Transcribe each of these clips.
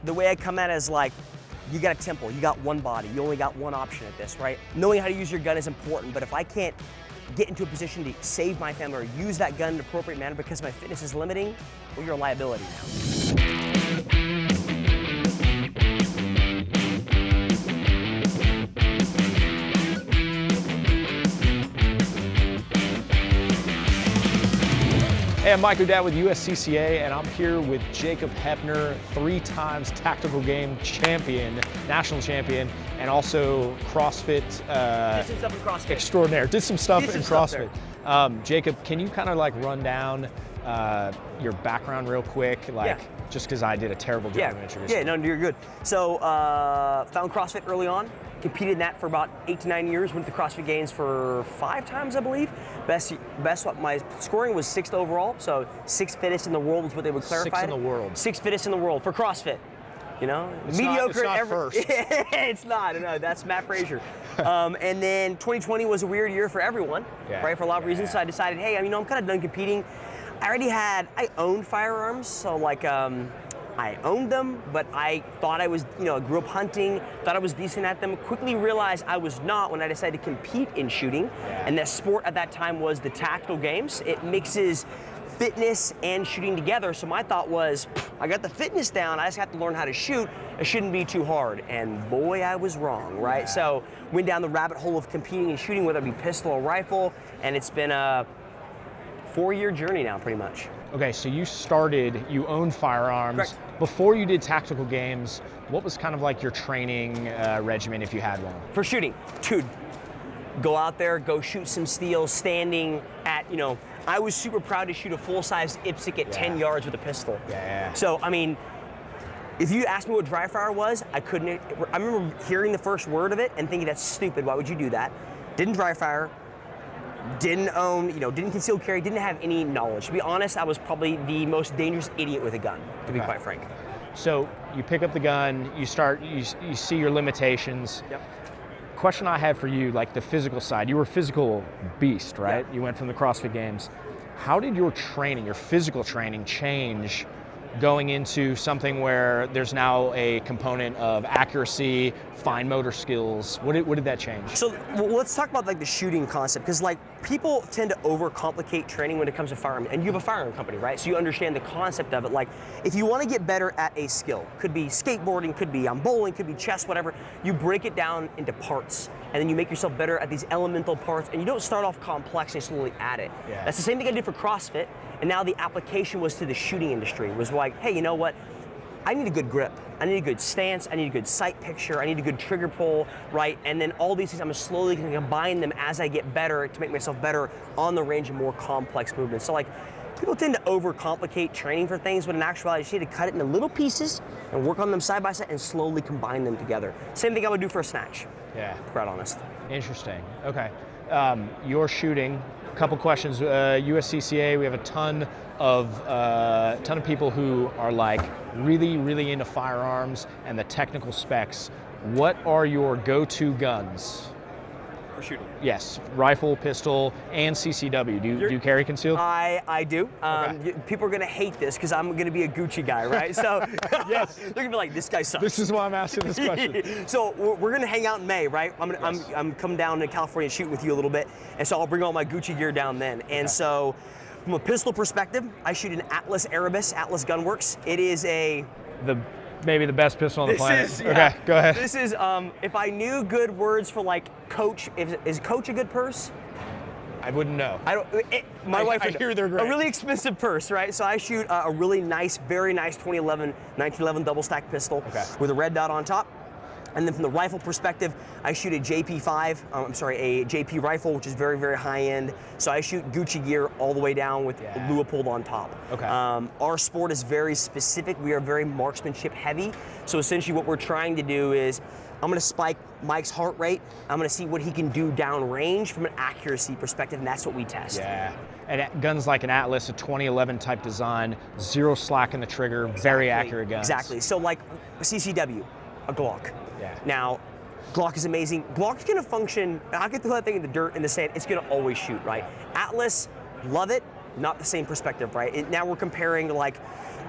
the way I come at it is like, you got a temple, you got one body, you only got one option at this, right? Knowing how to use your gun is important, but if I can't get into a position to save my family or use that gun in an appropriate manner because my fitness is limiting, well, you're a liability now. Hey, I'm Mike O'Dowd with USCCA, and I'm here with Jacob Heppner, 3 times tactical game champion, national champion, and also CrossFit, Did some stuff in CrossFit. extraordinaire. Did some stuff in CrossFit. Jacob, can you kind of like run down your background real quick? Just because I did a terrible job of introducing. Yeah, no, you're good. So, found CrossFit early on, competed in that for about 8 to 9 years, went to CrossFit Games for 5 times, I believe. Best, my scoring was 6th overall, so 6th fittest in the world was what they would clarify. 6th in the world. 6th fittest in the world for CrossFit. You know, it's mediocre. Not first. It's not. No, that's Matt Frazier. And then 2020 was a weird year for everyone, right? For a lot of reasons. So I decided, hey, I'm kind of done competing. I owned firearms, so like I owned them, but I thought I was, grew up hunting, thought I was decent at them. Quickly realized I was not when I decided to compete in shooting. And that sport at that time was the tactical games. It mixes fitness and shooting together. So my thought was, I got the fitness down, I just have to learn how to shoot. It shouldn't be too hard. And boy, I was wrong, right? Yeah. So went down the rabbit hole of competing and shooting, whether it be pistol or rifle, and it's been a 4-year journey now, pretty much. Okay, so you owned firearms. Correct. Before you did tactical games, what was kind of like your training regimen if you had one? For shooting, dude, go out there, go shoot some steel, standing at, I was super proud to shoot a full-size IPSC at 10 yards with a pistol. Yeah. So, if you asked me what dry fire was, I remember hearing the first word of it and thinking, that's stupid, why would you do that? Didn't dry fire. Didn't own, didn't conceal carry, didn't have any knowledge. To be honest, I was probably the most dangerous idiot with a gun, to be quite frank. So you pick up the gun, you see your limitations. Yep. Question I had for you, like the physical side, you were a physical beast, right? Yep. You went from the CrossFit Games. How did your training, your physical training change going into something where there's now a component of accuracy, fine motor skills? What did that change? So let's talk about like the shooting concept, because like people tend to overcomplicate training when it comes to firearm, and you have a firearm company, right? So you understand the concept of it. Like if you want to get better at a skill, could be skateboarding, could be bowling, could be chess, whatever, you break it down into parts, and then you make yourself better at these elemental parts, and you don't start off complex and slowly add it. Yeah. That's the same thing I did for CrossFit, and now the application was to the shooting industry. It was like, hey, you know what? I need a good grip. I need a good stance. I need a good sight picture. I need a good trigger pull, right? And then all these things, I'm slowly going to combine them as I get better to make myself better on the range of more complex movements. So like, people tend to overcomplicate training for things, but in actuality, you just need to cut it into little pieces and work on them side by side and slowly combine them together. Same thing I would do for a snatch. Yeah. Quite honest. Interesting. Okay. Your shooting. Couple questions. USCCA, we have a ton of people who are like really, really into firearms and the technical specs. What are your go-to guns? For shooting? Yes, rifle, pistol, and CCW. Do you carry concealed? I do. Okay. People are gonna hate this because I'm gonna be a Gucci guy, right? So yes, they're gonna be like, this guy sucks. This is why I'm asking this question. So we're gonna hang out in May, right? I'm coming down to California and shoot with you a little bit, and so I'll bring all my Gucci gear down then. And so, from a pistol perspective, I shoot an Atlas Erebus, Atlas Gunworks. It is maybe the best pistol on the planet. Okay, go ahead. This is, if I knew good words for like coach, is coach a good purse? I wouldn't know. My wife would I hear they're great. A really expensive purse, right? So I shoot a really nice, very nice 1911 double stack pistol with a red dot on top. And then from the rifle perspective, I shoot a a JP rifle, which is very, very high end. So I shoot Gucci gear all the way down with Leupold on top. Okay. Our sport is very specific. We are very marksmanship heavy. So essentially what we're trying to do is, I'm gonna spike Mike's heart rate. I'm gonna see what he can do downrange from an accuracy perspective, and that's what we test. Yeah. And guns like an Atlas, a 2011 type design, zero slack in the trigger, very accurate guns. Exactly. So like CCW, a Glock. Yeah. Now, Glock is amazing. Glock's gonna function, I can throw that thing in the dirt, in the sand, it's gonna always shoot, right? Atlas, love it. not the same perspective, right? Now we're comparing like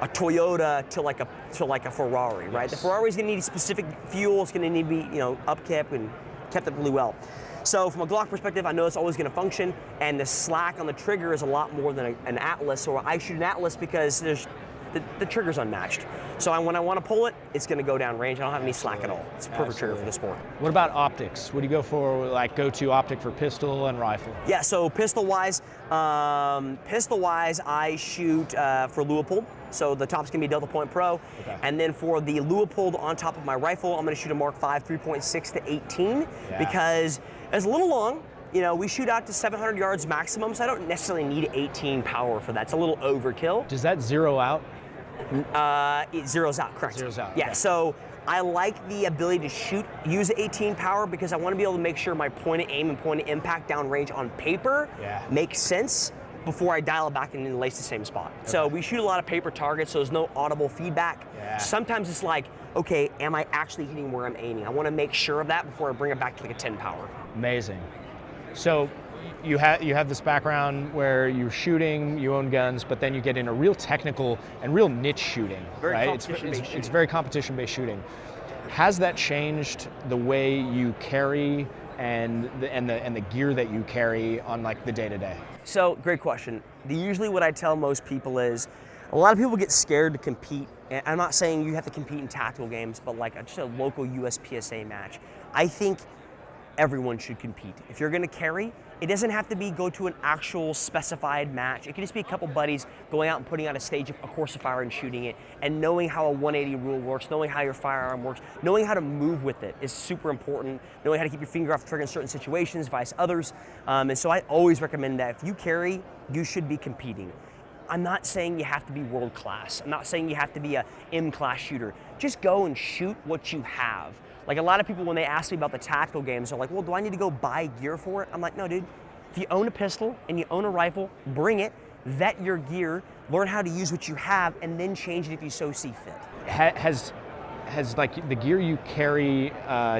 a Toyota to like a Ferrari, right? The Ferrari's gonna need specific fuel, it's gonna need to be, upkept and kept up really well. So from a Glock perspective, I know it's always gonna function, and the slack on the trigger is a lot more than an Atlas, so I shoot an Atlas because the trigger's unmatched. So when I want to pull it, it's going to go down range. I don't have any slack at all. It's a perfect trigger for the sport. What about optics? What do you go for, like go-to optic for pistol and rifle? Yeah, so pistol-wise, I shoot for Leupold. So the top's going to be Delta Point Pro. Okay. And then for the Leupold on top of my rifle, I'm going to shoot a Mark 5 3.6 to 18 because it's a little long. We shoot out to 700 yards maximum, so I don't necessarily need 18 power for that. It's a little overkill. Does that zero out? It zeroes out, correct. Zeroes out. Yeah, okay. So I like the ability to use 18 power because I want to be able to make sure my point of aim and point of impact downrange on paper makes sense before I dial it back in and lace the same spot. Okay. So we shoot a lot of paper targets, so there's no audible feedback. Yeah. Sometimes it's like, okay, am I actually hitting where I'm aiming? I want to make sure of that before I bring it back to like a 10 power. Amazing. So you have this background where you're shooting, you own guns, but then you get into real technical and real niche shooting. Very right? It's very competition-based shooting. Has that changed the way you carry and the gear that you carry on like the day-to-day? So great question. Usually what I tell most people is, a lot of people get scared to compete. And I'm not saying you have to compete in tactical games, but like just a local USPSA match. I think everyone should compete. If you're gonna carry, it doesn't have to be go to an actual specified match. It can just be a couple buddies going out and putting out a stage of a course of fire and shooting it, and knowing how a 180 rule works, knowing how your firearm works, knowing how to move with it is super important, knowing how to keep your finger off the trigger in certain situations, vice others. And so I always recommend that if you carry, you should be competing. I'm not saying you have to be world class. I'm not saying you have to be a M-class shooter. Just go and shoot what you have. Like a lot of people, when they ask me about the tactical games, they're like, well, do I need to go buy gear for it? I'm like, no, dude. If you own a pistol and you own a rifle, bring it, vet your gear, learn how to use what you have, and then change it if you so see fit. Has like the gear you carry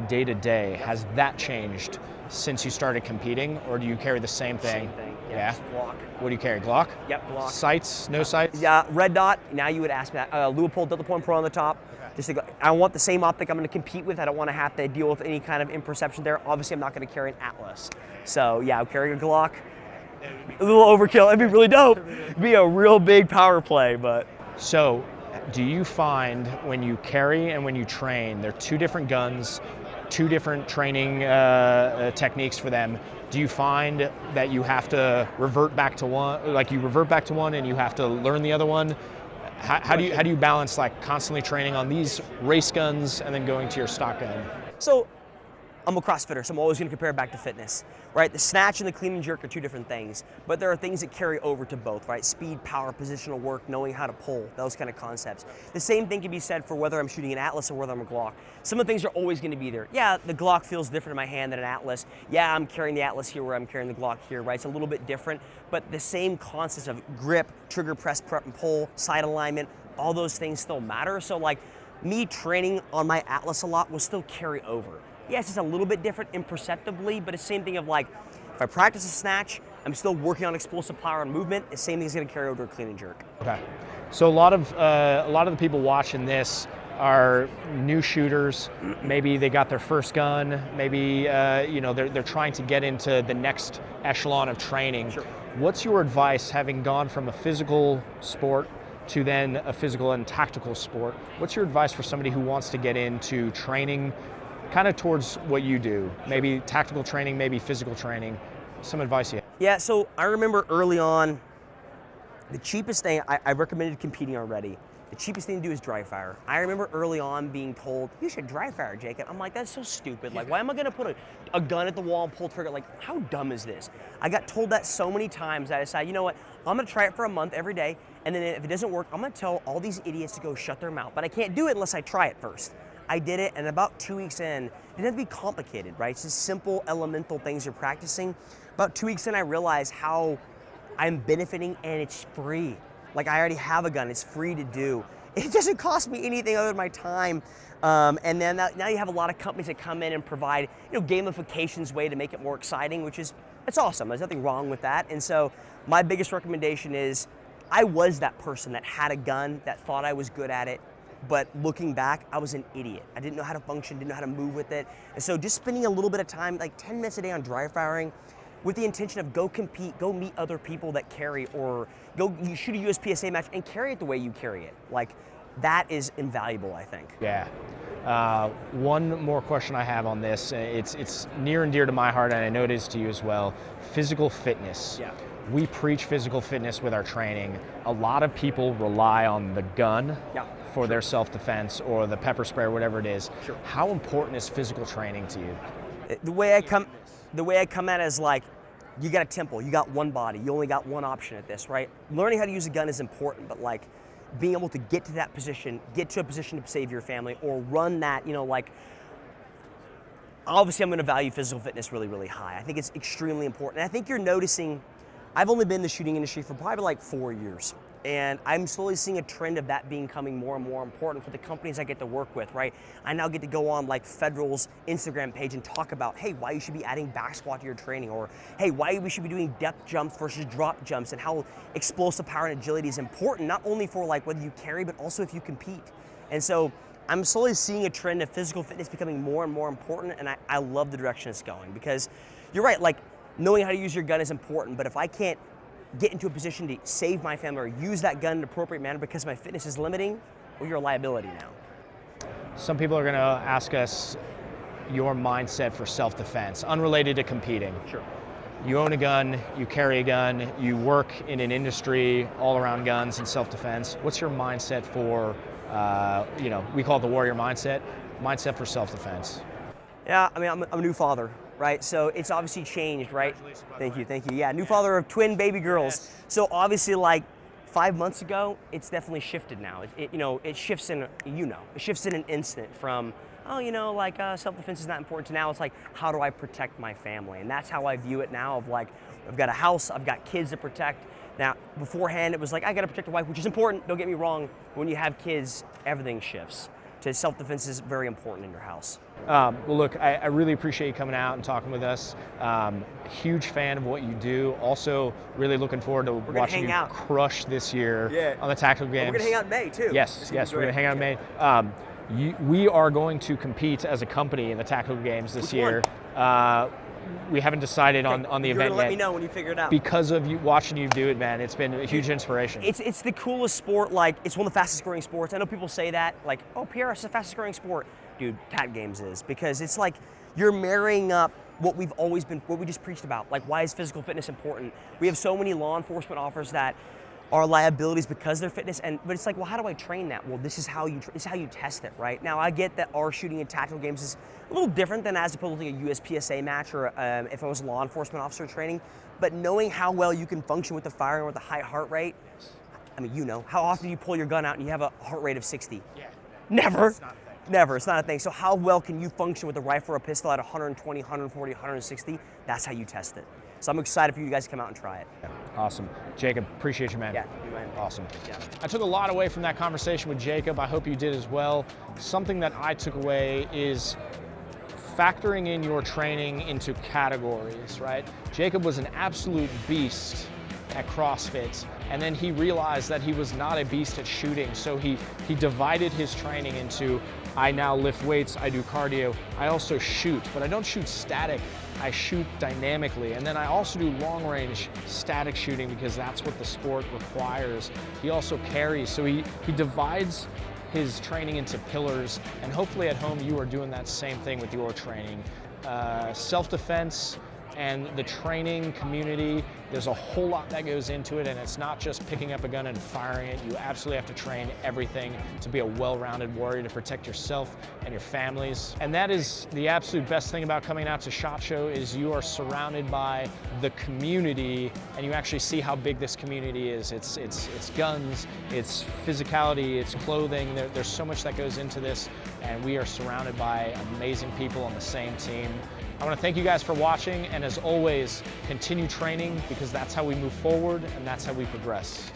day to day, has that changed since you started competing, or do you carry the same thing? Same thing. Yeah. Glock. What do you carry? Glock? Yep, Glock. Sights? No sights? Yeah, red dot. Now you would ask me that. Leupold Delta Point Pro on the top. Just to go, I want the same optic I'm going to compete with. I don't want to have to deal with any kind of imperception there. Obviously, I'm not going to carry an Atlas. So yeah, I'm carrying a Glock. A little overkill. It'd be really dope. It'd be a real big power play, but. So, do you find when you carry and when you train, they're two different guns, two different training techniques for them? Do you find that you have to revert back to one, like you revert back to one and you have to learn the other one? How do you balance like constantly training on these race guns and then going to your stock gun? So I'm a CrossFitter, so I'm always going to compare it back to fitness, right? The snatch and the clean and jerk are two different things, but there are things that carry over to both, right? Speed, power, positional work, knowing how to pull, those kind of concepts. The same thing can be said for whether I'm shooting an Atlas or whether I'm a Glock. Some of the things are always going to be there. Yeah, the Glock feels different in my hand than an Atlas. Yeah, I'm carrying the Atlas here where I'm carrying the Glock here, right? It's a little bit different, but the same concepts of grip, trigger press, prep and pull, sight alignment, all those things still matter. So like me training on my Atlas a lot will still carry over. Yes, it's a little bit different imperceptibly, but it's the same thing of like, if I practice a snatch, I'm still working on explosive power and movement. The same thing is going to carry over to a clean and jerk. Okay. So a lot of the people watching this are new shooters. Maybe they got their first gun. Maybe they're trying to get into the next echelon of training. Sure. What's your advice, having gone from a physical sport to then a physical and tactical sport? What's your advice for somebody who wants to get into training kind of towards what you do? Maybe tactical training, maybe physical training. Some advice you have. Yeah, so I remember early on, the cheapest thing, I recommended competing already. The cheapest thing to do is dry fire. I remember early on being told, you should dry fire, Jacob. I'm like, that's so stupid. Like, why am I gonna put a gun at the wall and pull trigger? Like, how dumb is this? I got told that so many times that I decided, you know what, I'm gonna try it for a month every day, and then if it doesn't work, I'm gonna tell all these idiots to go shut their mouth. But I can't do it unless I try it first. I did it, and about 2 weeks in, it didn't have to be complicated, right? It's just simple, elemental things you're practicing. About 2 weeks in, I realized how I'm benefiting, and it's free. Like, I already have a gun, it's free to do. It doesn't cost me anything other than my time. And then now you have a lot of companies that come in and provide, gamification's way to make it more exciting, which is It's awesome. There's nothing wrong with that. And so my biggest recommendation is, I was that person that had a gun, that thought I was good at it, but looking back, I was an idiot. I didn't know how to function, didn't know how to move with it. And so just spending a little bit of time, like 10 minutes a day on dry firing, with the intention of go compete, go meet other people that carry, or go you shoot a USPSA match and carry it the way you carry it. Like, that is invaluable, I think. Yeah. One more question I have on this. It's near and dear to my heart, and I know it is to you as well. Physical fitness. Yeah. We preach physical fitness with our training. A lot of people rely on the gun for their self-defense, or the pepper spray, or whatever it is. Sure. How important is physical training to you? The way I come at it is like, you got a temple, you got one body, you only got one option at this, right? Learning how to use a gun is important, but like, being able to get to that position, get to a position to save your family, or run that, like, obviously I'm going to value physical fitness really, really high. I think it's extremely important. And I think you're noticing, I've only been in the shooting industry for probably like 4 years, and I'm slowly seeing a trend of that becoming more and more important for the companies I get to work with, right? I now get to go on like Federal's Instagram page and talk about, hey, why you should be adding back squat to your training, or hey, why we should be doing depth jumps versus drop jumps, and how explosive power and agility is important, not only for like whether you carry, but also if you compete. And so I'm slowly seeing a trend of physical fitness becoming more and more important, and I love the direction it's going, because you're right, like, knowing how to use your gun is important, but if I can't get into a position to save my family or use that gun in an appropriate manner because my fitness is limiting, well, you're a liability now. Some people are going to ask us your mindset for self-defense, unrelated to competing. Sure. You own a gun, you carry a gun, you work in an industry all around guns and self-defense. What's your mindset for, we call it the warrior mindset for self-defense? Yeah, I mean, I'm a new father, right? So it's obviously changed, right? Thank you. Yeah, new father of twin baby girls. Yes. So obviously, like 5 months ago, it's definitely shifted now. It shifts in, it shifts in an instant from, self-defense is not important, to now it's like, how do I protect my family? And that's how I view it now, of like, I've got a house, I've got kids to protect. Now, beforehand, it was like, I gotta protect a wife, which is important, don't get me wrong. When you have kids, everything shifts. So self-defense is very important in your house. Well, look, I really appreciate you coming out and talking with us. Huge fan of what you do. Also, really looking forward to watching you crush this year on the tactical games. We're going to hang out in May, too. Yes, we're going to hang out in May. We are going to compete as a company in the tactical games this year. We haven't decided on the event yet. You're gonna let me know when you figure it out. Because of you watching you do it, man, it's been a huge inspiration. It's the coolest sport. Like, it's one of the fastest growing sports. I know people say that, like, oh, PRS is the fastest growing sport. Dude, tac games is, because it's like you're marrying up what we just preached about. Like, why is physical fitness important? We have so many law enforcement officers that are liabilities because of their fitness, but it's like, well, how do I train that? Well, this is how you test it, right? Now, I get that our shooting in tactical games is a little different than as opposed to a USPSA match, or if I was a law enforcement officer training, but knowing how well you can function with the firearm with a high heart rate, I mean, how often do you pull your gun out and you have a heart rate of 60? Yeah. Never. It's not a thing. Never, it's not a thing. So how well can you function with a rifle or a pistol at 120, 140, 160? That's how you test it. So I'm excited for you guys to come out and try it. Yeah. Awesome. Jacob, appreciate you, man. Yeah, you man. Awesome. Yeah. I took a lot away from that conversation with Jacob. I hope you did as well. Something that I took away is factoring in your training into categories, right? Jacob was an absolute beast at CrossFit, and then he realized that he was not a beast at shooting, so he divided his training into, I now lift weights, I do cardio, I also shoot, but I don't shoot static, I shoot dynamically, and then I also do long range static shooting because that's what the sport requires. He also carries, so he divides his training into pillars, and hopefully at home you are doing that same thing with your training. Self-defense and the training community, there's a whole lot that goes into it, and it's not just picking up a gun and firing it. You absolutely have to train everything to be a well-rounded warrior, to protect yourself and your families. And that is the absolute best thing about coming out to SHOT Show, is you are surrounded by the community, and you actually see how big this community is. It's guns, it's physicality, it's clothing. There's so much that goes into this, and we are surrounded by amazing people on the same team. I want to thank you guys for watching, and as always, continue training, because that's how we move forward and that's how we progress.